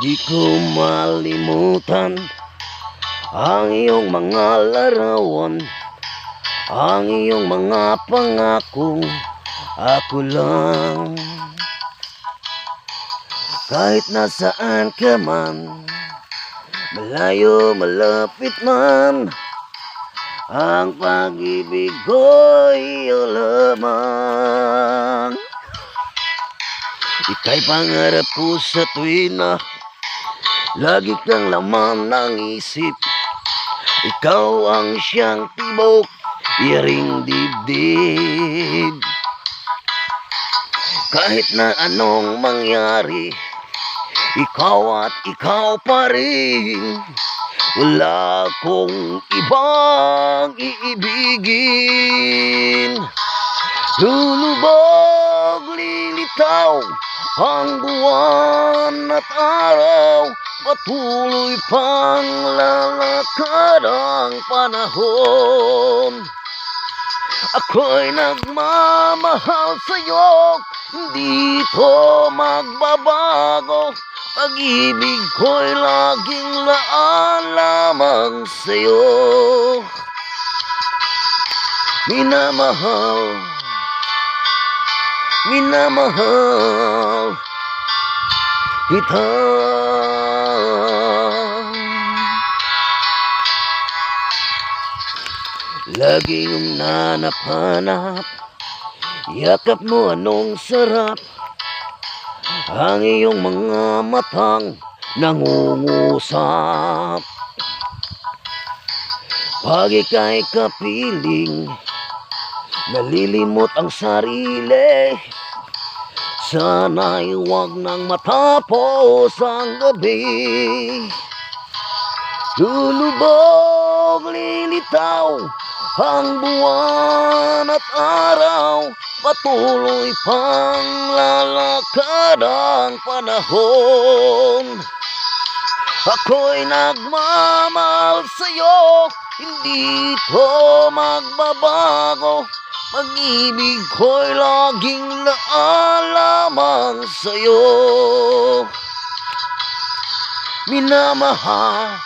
Di ko malimutan ang iyong mga larawan, ang iyong mga pangakong ako lang. Kahit nasaan ka man, malayo malapit man, ang pag-ibig ko'y iyo lamang. Ika'y pangarap ko sa tuwin na lagi kang laman ng isip. Ikaw ang siyang tibok, iring dibdib. Kahit na anong mangyari, ikaw at ikaw pa rin. Wala akong ibang iibigin. Lulubog, lilitaw ang buwan at araw, patuloy pang lalakad ang panahon. Ako'y nagmamahal sa'yo, hindi ito magbabago. Pag-ibig ko'y laging laan lamang sa'yo. Minamahal, minamahal kita. Lagi yung nanap-hanap, yakap mo anong sarap. Ang iyong mga matang nangungusap. Pag ika'y kapiling, nalilimot ang sarili. Sana'y huwag nang matapos ang gabi. Lulubog, lilitaw ang buwan at araw, patuloy pang lalakad ang panahon. Ako'y nagmamahal sa'yo, hindi ito magbabago. Pag-ibig ko'y laging laan lamang sa'yo. Minamahal,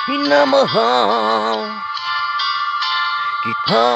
minamahal kita.